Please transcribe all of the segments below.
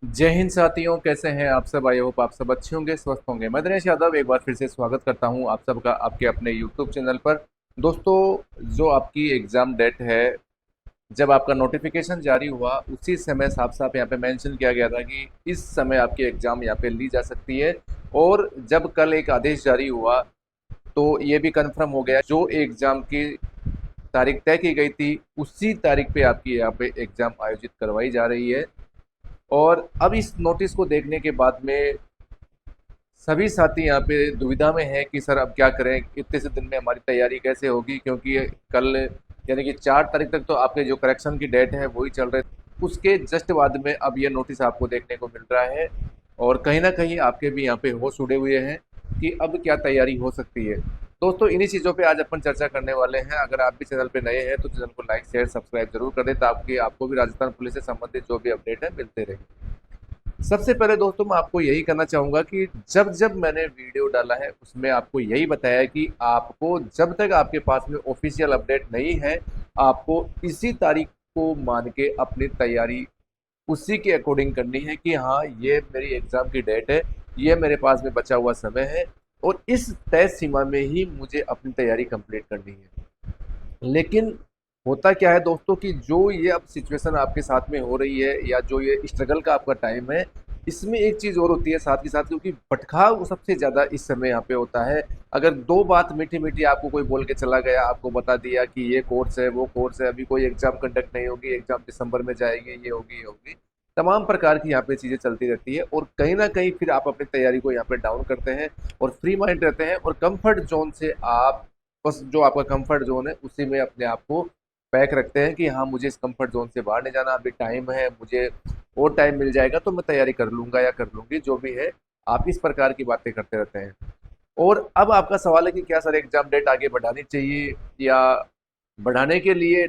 जय हिंद साथियों, कैसे हैं आप सब। आई होप आप सब अच्छे होंगे, स्वस्थ होंगे। मैं दिनेश यादव एक बार फिर से स्वागत करता हूं आप सबका आपके अपने यूट्यूब चैनल पर। दोस्तों, जो आपकी एग्ज़ाम डेट है, जब आपका नोटिफिकेशन जारी हुआ उसी समय साफ साफ यहाँ पे मेंशन किया गया था कि इस समय आपकी एग्ज़ाम यहाँ पे ली जा सकती है। और जब कल एक आदेश जारी हुआ तो ये भी कंफर्म हो गया, जो एग्ज़ाम की तारीख तय की गई थी उसी तारीख पे आपकी यहाँ पे एग्ज़ाम आयोजित करवाई जा रही है। और अब इस नोटिस को देखने के बाद में सभी साथी यहाँ पे दुविधा में हैं कि सर अब क्या करें, इतने से दिन में हमारी तैयारी कैसे होगी, क्योंकि कल यानी कि 4 तारीख तक तो आपके जो करेक्शन की डेट है वही चल रहे, उसके जस्ट बाद में अब ये नोटिस आपको देखने को मिल रहा है। और कहीं ना कहीं आपके भी यहाँ पे होश उड़े हुए हैं कि अब क्या तैयारी हो सकती है। दोस्तों, इन्हीं चीज़ों पे आज अपन चर्चा करने वाले हैं। अगर आप भी चैनल पे नए हैं तो चैनल को लाइक शेयर सब्सक्राइब जरूर कर दें, ताकि आपको भी राजस्थान पुलिस से संबंधित जो भी अपडेट है मिलते रहे। सबसे पहले दोस्तों, मैं आपको यही कहना चाहूँगा कि जब जब मैंने वीडियो डाला है उसमें आपको यही बताया है कि आपको जब तक आपके पास में ऑफिशियल अपडेट नहीं है, आपको इसी तारीख को मान के अपनी तैयारी उसी के अकॉर्डिंग करनी है कि हाँ, ये मेरी एग्ज़ाम की डेट है, ये मेरे पास में बचा हुआ समय है और इस तय सीमा में ही मुझे अपनी तैयारी कंप्लीट करनी है। लेकिन होता क्या है दोस्तों कि जो ये अब सिचुएशन आपके साथ में हो रही है या जो ये स्ट्रगल का आपका टाइम है, इसमें एक चीज़ और होती है साथ के साथ, क्योंकि भटकाव सबसे ज़्यादा इस समय यहाँ पे होता है। अगर दो बात मीठी मीठी आपको कोई बोल के चला गया, आपको बता दिया कि ये कोर्स है वो कोर्स है, अभी कोई एग्जाम कंडक्ट नहीं होगी, एग्जाम दिसंबर में जाएगी, ये होगी, तमाम प्रकार की यहाँ पे चीज़ें चलती रहती है। और कहीं ना कहीं फिर आप अपनी तैयारी को यहाँ पे डाउन करते हैं और फ्री माइंड रहते हैं और कंफर्ट जोन से आप बस जो आपका कंफर्ट जोन है उसी में अपने आप को पैक रखते हैं कि हाँ, मुझे इस कंफर्ट जोन से बाहर नहीं जाना, अभी टाइम है, मुझे और टाइम मिल जाएगा तो मैं तैयारी कर लूँगा या कर लूँगी, जो भी है। आप इस प्रकार की बातें करते रहते हैं। और अब आपका सवाल है कि क्या सर एग्जाम डेट आगे बढ़ानी चाहिए या बढ़ाने के लिए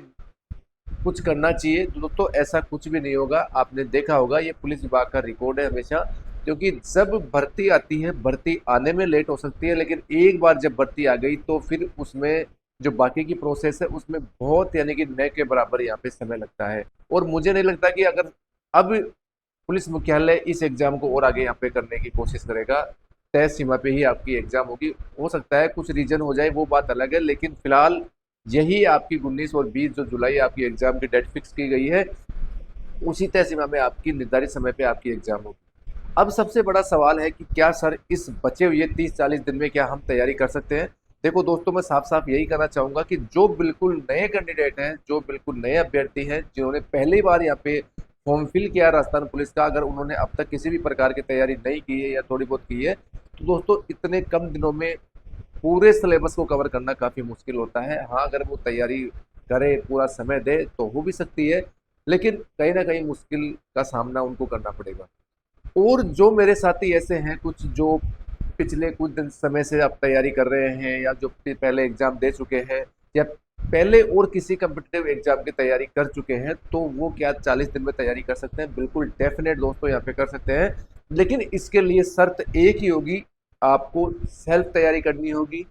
कुछ करना चाहिए। तो दोस्तों, ऐसा कुछ भी नहीं होगा। आपने देखा होगा, ये पुलिस विभाग का रिकॉर्ड है हमेशा, क्योंकि जब भर्ती आती है, भर्ती आने में लेट हो सकती है, लेकिन एक बार जब भर्ती आ गई तो फिर उसमें जो बाकी की प्रोसेस है उसमें बहुत यानी कि न के बराबर यहाँ पे समय लगता है। और मुझे नहीं लगता कि अगर अब पुलिस मुख्यालय इस एग्जाम को और आगे यहाँ पे करने की कोशिश करेगा, तय सीमा पे ही आपकी एग्जाम होगी। हो सकता है कुछ रीजन हो जाए, वो बात अलग है, लेकिन फिलहाल यही आपकी 19 और 20 जो जुलाई आपकी एग्जाम की डेट फिक्स की गई है, उसी तय सीमा में आपकी निर्धारित समय पे आपकी एग्जाम होगी। अब सबसे बड़ा सवाल है कि क्या सर इस बचे हुए 30-40 दिन में क्या हम तैयारी कर सकते हैं। देखो दोस्तों, मैं साफ साफ यही कहना चाहूंगा कि जो बिल्कुल नए कैंडिडेट हैं, जो बिल्कुल नए अभ्यर्थी हैं, जिन्होंने पहली बार यहाँ पे फॉर्म फिल किया राजस्थान पुलिस का, अगर उन्होंने अब तक किसी भी प्रकार की तैयारी नहीं की है या थोड़ी बहुत की है, तो दोस्तों इतने कम दिनों में पूरे सिलेबस को कवर करना काफ़ी मुश्किल होता है। हाँ, अगर वो तैयारी करे, पूरा समय दे तो हो भी सकती है, लेकिन कहीं ना कहीं मुश्किल का सामना उनको करना पड़ेगा। और जो मेरे साथी ऐसे हैं कुछ, जो पिछले कुछ दिन समय से आप तैयारी कर रहे हैं या जो पहले एग्जाम दे चुके हैं या पहले और किसी कम्पिटिटिव एग्जाम की तैयारी कर चुके हैं, तो वो क्या 40 दिन में तैयारी कर सकते हैं? बिल्कुल डेफिनेट दोस्तों, यहाँ पे कर सकते हैं। लेकिन इसके लिए शर्त एक ही होगी, आपको सेल्फ तैयारी करनी होगी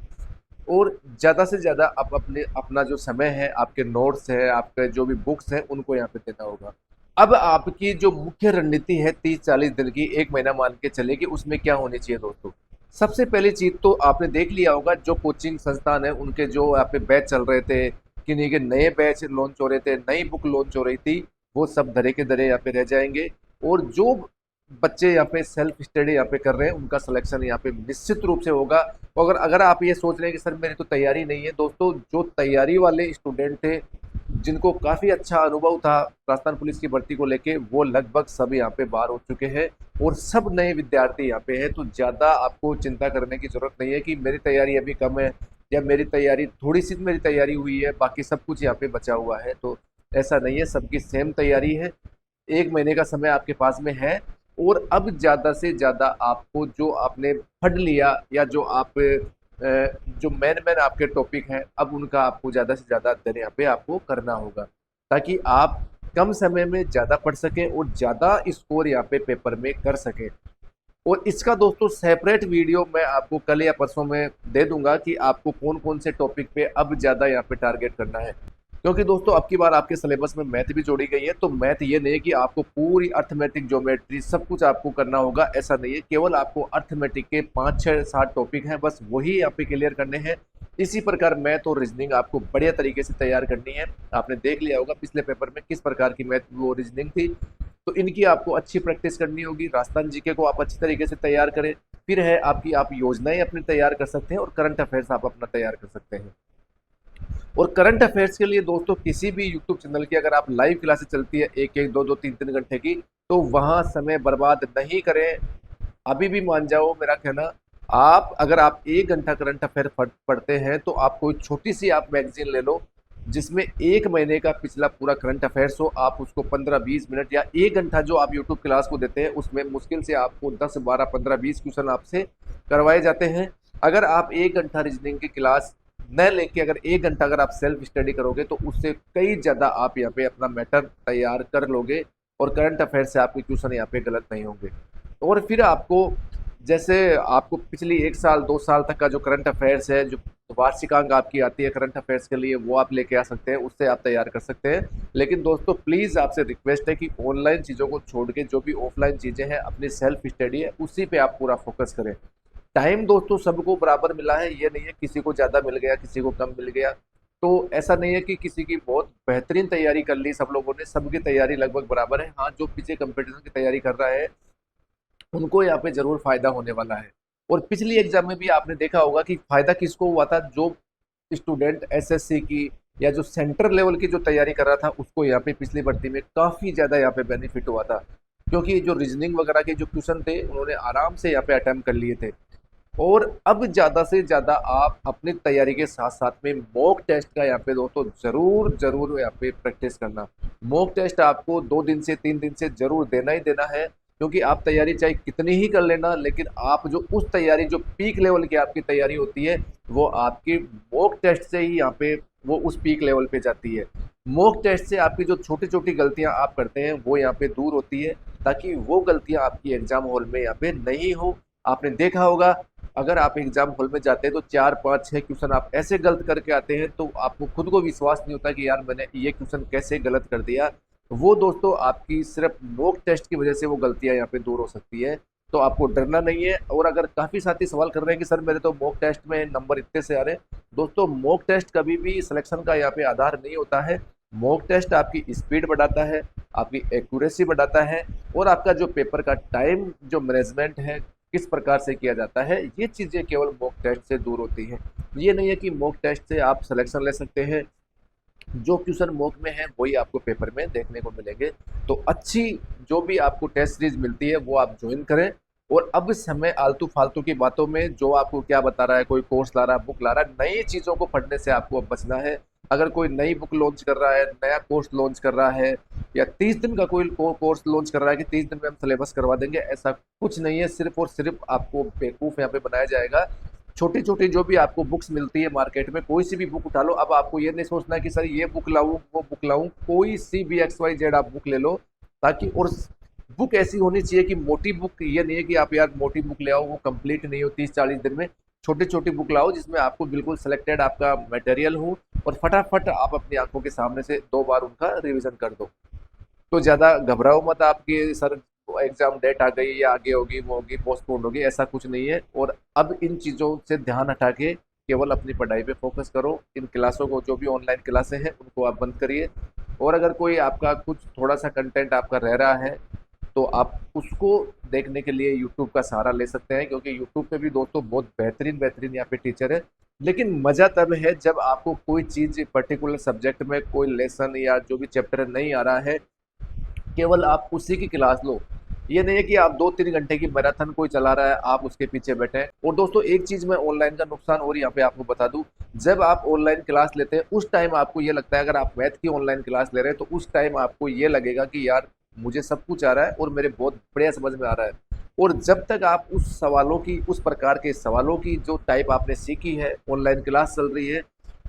और ज़्यादा से ज़्यादा आप अपना जो समय है, आपके नोट्स है, आपके जो भी बुक्स हैं, उनको यहाँ पे देना होगा। अब आपकी जो मुख्य रणनीति है 30-40 दिन की, 1 महीना मान के चले कि उसमें क्या होनी चाहिए दोस्तों। सबसे पहली चीज़ तो आपने देख लिया होगा, जो कोचिंग संस्थान है उनके जो यहाँ पे बैच चल रहे थे, किन्हीं के नए बैच लॉन्च हो रहे थे, नई बुक लॉन्च हो रही थी, वो सब धरे के धरे यहाँ पे रह जाएंगे। और जो बच्चे यहाँ पे सेल्फ स्टडी यहाँ पे कर रहे हैं, उनका सिलेक्शन यहाँ पे निश्चित रूप से होगा। तो अगर अगर आप ये सोच रहे हैं कि सर मेरी तो तैयारी नहीं है, दोस्तों जो तैयारी वाले स्टूडेंट थे, जिनको काफ़ी अच्छा अनुभव था राजस्थान पुलिस की भर्ती को लेके, वो लगभग सब यहाँ पे बाहर हो चुके हैं और सब नए विद्यार्थी यहाँ पे हैं। तो ज़्यादा आपको चिंता करने की ज़रूरत नहीं है कि मेरी तैयारी अभी कम है या मेरी तैयारी थोड़ी सी मेरी तैयारी हुई है, बाकी सब कुछ यहाँ पे बचा हुआ है। तो ऐसा नहीं है, सबकी सेम तैयारी है। 1 महीने का समय आपके पास में है और अब ज़्यादा से ज़्यादा आपको जो आपने पढ़ लिया या जो आप जो मेन मेन आपके टॉपिक हैं, अब उनका आपको ज़्यादा से ज़्यादा अध्ययन यहाँ पे आपको करना होगा, ताकि आप कम समय में ज़्यादा पढ़ सकें और ज़्यादा स्कोर यहाँ पे पेपर में कर सकें। और इसका दोस्तों सेपरेट वीडियो मैं आपको कल या परसों में दे दूंगा कि आपको कौन कौन से टॉपिक पे अब ज़्यादा यहाँ पे टारगेट करना है। क्योंकि दोस्तों अब की बार आपके सिलेबस में मैथ भी जोड़ी गई है। तो मैथ ये नहीं है कि आपको पूरी अर्थमेटिक ज्योमेट्री सब कुछ आपको करना होगा, ऐसा नहीं है। केवल आपको अर्थमेटिक के 5 6 7 टॉपिक हैं, बस वही यहाँ पे क्लियर करने हैं। इसी प्रकार मैथ और रीजनिंग आपको बढ़िया तरीके से तैयार करनी है। आपने देख लिया होगा पिछले पेपर में किस प्रकार की मैथ वो रीजनिंग थी। तो इनकी आपको अच्छी प्रैक्टिस करनी होगी। राजस्थान जीके को आप अच्छी तरीके से तैयार करें। फिर है आपकी, आप योजनाएं अपनी तैयार कर सकते हैं और करंट अफेयर्स आप अपना तैयार कर सकते हैं। और करंट अफेयर्स के लिए दोस्तों किसी भी यूट्यूब चैनल की अगर आप लाइव क्लासेस चलती है 1 1 2 2 3 3 घंटे की, तो वहां समय बर्बाद नहीं करें। अभी भी मान जाओ मेरा कहना, आप अगर आप 1 घंटा करंट अफेयर पढ़ते हैं तो आप कोई छोटी सी आप मैगजीन ले लो जिसमें 1 महीने का पिछला पूरा करंट अफेयर्स हो। आप उसको 15 20 मिनट या 1 घंटा जो आप यूट्यूब क्लास को देते हैं उसमें मुश्किल से आपको 10 12 15 20 क्वेश्चन आपसे करवाए जाते हैं। अगर आप 1 घंटा रीजनिंग की क्लास न लेके अगर 1 घंटा अगर आप सेल्फ स्टडी करोगे तो उससे कई ज़्यादा आप यहाँ पे अपना मैटर तैयार कर लोगे और करंट अफेयर से आपके क्वेश्चन यहाँ पे गलत नहीं होंगे। और फिर आपको, जैसे आपको पिछली 1 साल 2 साल तक का जो करंट अफेयर्स है, जो वार्षिकांक आपकी आती है करंट अफेयर्स के लिए, वो आप लेके आ सकते हैं, उससे आप तैयार कर सकते हैं। लेकिन दोस्तों प्लीज़ आपसे रिक्वेस्ट है कि ऑनलाइन चीज़ों को छोड़ के जो भी ऑफलाइन चीज़ें हैं अपनी सेल्फ स्टडी है उसी पे आप पूरा फोकस करें। टाइम दोस्तों सबको बराबर मिला है, ये नहीं है किसी को ज़्यादा मिल गया किसी को कम मिल गया। तो ऐसा नहीं है कि किसी की बहुत बेहतरीन तैयारी कर ली सब लोगों ने, सबकी तैयारी लगभग बराबर है। हाँ, जो पीछे कंपटीशन की तैयारी कर रहा है उनको यहाँ पे जरूर फायदा होने वाला है। और पिछली एग्जाम में भी आपने देखा होगा कि फायदा किसको हुआ था, जो स्टूडेंट एसएससी की या जो सेंटर लेवल की जो तैयारी कर रहा था उसको यहाँ पे पिछली भर्ती में काफ़ी ज़्यादा यहाँ पे बेनिफिट हुआ था। क्योंकि जो रीजनिंग वगैरह के जो क्वेश्चन थे उन्होंने आराम से यहाँ पे अटेम्प्ट कर लिए थे। और अब ज़्यादा से ज़्यादा आप अपनी तैयारी के साथ साथ में मॉक टेस्ट का यहाँ पे दोस्तों ज़रूर ज़रूर यहाँ पे प्रैक्टिस करना। मॉक टेस्ट आपको 2 दिन से 3 दिन से ज़रूर देना ही देना है। क्योंकि आप तैयारी चाहे कितनी ही कर लेना, लेकिन आप जो उस तैयारी जो पीक लेवल की आपकी तैयारी होती है वो आपकी मॉक टेस्ट से ही यहाँ पे वो उस पीक लेवल पे जाती है। मॉक टेस्ट से आपकी जो छोटी छोटी गलतियाँ आप करते हैं वो यहाँ पे दूर होती है, ताकि वो गलतियाँ आपकी एग्जाम हॉल में यहाँ पे नहीं हो। आपने देखा होगा अगर आप एग्जाम हॉल में जाते हैं तो 4 5 6 क्वेश्चन आप ऐसे गलत करके आते हैं तो आपको खुद को विश्वास नहीं होता कि यार मैंने ये क्वेश्चन कैसे गलत कर दिया। वो दोस्तों आपकी सिर्फ मॉक टेस्ट की वजह से वो गलतियां यहाँ पे दूर हो सकती है। तो आपको डरना नहीं है। और अगर काफ़ी साथी सवाल कर रहे हैं कि सर मेरे तो मॉक टेस्ट में नंबर इतने से आ रहे हैं, दोस्तों मॉक टेस्ट कभी भी सिलेक्शन का यहाँ पे आधार नहीं होता है। मॉक टेस्ट आपकी स्पीड बढ़ाता है, आपकी एक्यूरेसी बढ़ाता है, और आपका जो पेपर का टाइम जो मैनेजमेंट है किस प्रकार से किया जाता है, ये चीज़ें केवल मॉक टेस्ट से दूर होती हैं। ये नहीं है कि मॉक टेस्ट से आप सिलेक्शन ले सकते हैं। जो क्वेश्चन मॉक में है वही आपको पेपर में देखने को मिलेंगे। तो अच्छी जो भी आपको टेस्ट सीरीज मिलती है वो आप ज्वाइन करें। और अब समय आलतू फालतू की बातों में, जो आपको क्या बता रहा है, कोई कोर्स ला रहा है, बुक ला रहा है, नई चीज़ों को पढ़ने से आपको अब बचना है। अगर कोई नई बुक लॉन्च कर रहा है, नया कोर्स लॉन्च कर रहा है, या 30 दिन का कोई कोर्स लॉन्च कर रहा है कि 30 दिन में हम सिलेबस करवा देंगे, ऐसा कुछ नहीं है। सिर्फ और सिर्फ आपको बेवकूफ़ यहाँ पे बनाया जाएगा। छोटी छोटी जो भी आपको बुक्स मिलती है मार्केट में, कोई सी भी बुक उठा लो। अब आपको ये नहीं सोचना कि सर ये बुक लाऊं वो बुक लाऊं, कोई सी भी XYZ आप बुक ले लो। ताकि, और बुक ऐसी होनी चाहिए कि मोटी बुक, ये नहीं है कि आप यार मोटी बुक ले आओ वो कंप्लीट नहीं हो 30 40 दिन में। छोटी छोटी बुक लाओ जिसमें आपको बिल्कुल सिलेक्टेड आपका मटेरियल हो, और फटाफट आप अपनी आंखों के सामने से 2 बार उनका रिविजन कर दो। तो ज़्यादा घबराओ मत आपकी सर एग्जाम डेट आ गई या आगे होगी वो होगी पोस्टपोन होगी, ऐसा कुछ नहीं है। और अब इन चीज़ों से ध्यान हटा के केवल अपनी पढ़ाई पे फोकस करो। इन क्लासों को, जो भी ऑनलाइन क्लासें हैं उनको आप बंद करिए। और अगर कोई आपका कुछ थोड़ा सा कंटेंट आपका रह रहा है तो आप उसको देखने के लिए यूट्यूब का सहारा ले सकते हैं। क्योंकि यूट्यूब पे भी दोस्तों बहुत बेहतरीन बेहतरीन यहाँ पे टीचर है। लेकिन मज़ा तब है जब आपको कोई चीज़ पर्टिकुलर सब्जेक्ट में कोई लेसन या जो भी चैप्टर नहीं आ रहा है, केवल आप उसी की क्लास लो। ये नहीं है कि आप 2 3 घंटे की मैराथन कोई चला रहा है आप उसके पीछे बैठे हैं। और दोस्तों एक चीज़ मैं ऑनलाइन का नुकसान और यहाँ पे आपको बता दूं, जब आप ऑनलाइन क्लास लेते हैं उस टाइम आपको ये लगता है, अगर आप मैथ की ऑनलाइन क्लास ले रहे हैं तो उस टाइम आपको ये लगेगा कि यार मुझे सब कुछ आ रहा है और मेरे बहुत बढ़िया समझ में आ रहा है। और जब तक आप उस सवालों की, उस प्रकार के सवालों की जो टाइप आपने सीखी है, ऑनलाइन क्लास चल रही है,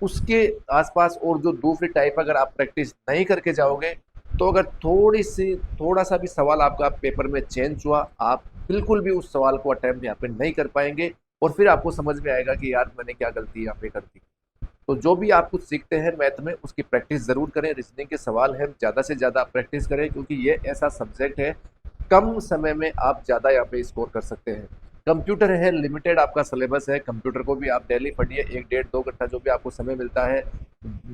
उसके आसपास और जो दूसरी टाइप अगर आप प्रैक्टिस नहीं करके जाओगे, तो अगर थोड़ा सा भी सवाल आपका पेपर में चेंज हुआ, आप बिल्कुल भी उस सवाल को अटेम्प्ट यहाँ पे नहीं कर पाएंगे। और फिर आपको समझ में आएगा कि यार मैंने क्या गलती यहाँ पे कर दी। तो जो भी आप कुछ सीखते हैं मैथ में उसकी प्रैक्टिस ज़रूर करें। रीजनिंग के सवाल है ज़्यादा से ज़्यादा प्रैक्टिस करें, क्योंकि ये ऐसा सब्जेक्ट है कम समय में आप ज़्यादा यहाँ पे स्कोर कर सकते हैं। कंप्यूटर है, लिमिटेड आपका सिलेबस है, कंप्यूटर को भी आप डेली पढ़िए, 1 डेढ़ 2 घंटा जो भी आपको समय मिलता है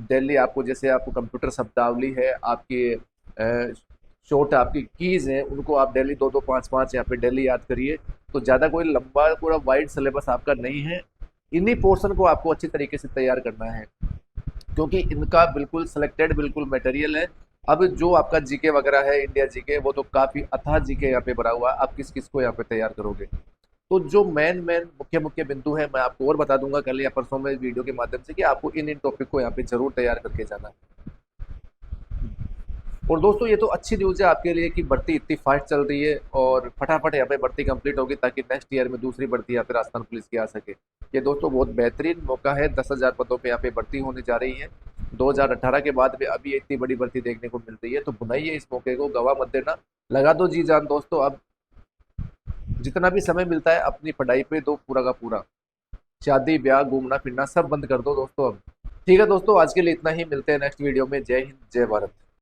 डेली। आपको जैसे आपको कंप्यूटर शब्दावली है, आपकी शॉर्ट आपकी कीज़ हैं, उनको आप डेली 2-2 5-5 यहाँ पे डेली याद करिए। तो ज़्यादा कोई लंबा पूरा वाइड सिलेबस आपका नहीं है, इन्हीं पोर्शन को आपको अच्छी तरीके से तैयार करना है, क्योंकि इनका बिल्कुल सिलेक्टेड बिल्कुल मटेरियल है। अब जो आपका जीके वगैरह है, इंडिया जीके, वो तो काफ़ी अथाह जीके यहाँ पे भरा हुआ है, आप किस किस को यहाँ पे तैयार करोगे। तो जो मेन मेन मुख्य मुख्य बिंदु है मैं आपको और बता दूंगा कल या परसों में वीडियो के माध्यम से, कि आपको इन इन टॉपिक को यहाँ पे जरूर तैयार करके जाना है। और दोस्तों ये तो अच्छी न्यूज़ है आपके लिए कि भर्ती इतनी फास्ट चल रही है और फटाफट यहाँ पे भर्ती कंप्लीट होगी, ताकि नेक्स्ट ईयर में दूसरी भर्ती यहाँ पे राजस्थान पुलिस की आ सके। ये दोस्तों बहुत बेहतरीन मौका है, 10,000 पदों पे यहाँ पे भर्ती होने जा रही है। 2018 के बाद भी अभी इतनी बड़ी भर्ती देखने को मिल रही है, तो बुनाइए इस मौके को, गवा मत देना, लगा दो जी जान दोस्तों। अब जितना भी समय मिलता है अपनी पढ़ाई पे दो पूरा का पूरा, शादी ब्याह घूमना फिरना सब बंद कर दो दोस्तों अब। ठीक है दोस्तों, आज के लिए इतना ही, मिलते हैं नेक्स्ट वीडियो में। जय हिंद, जय भारत।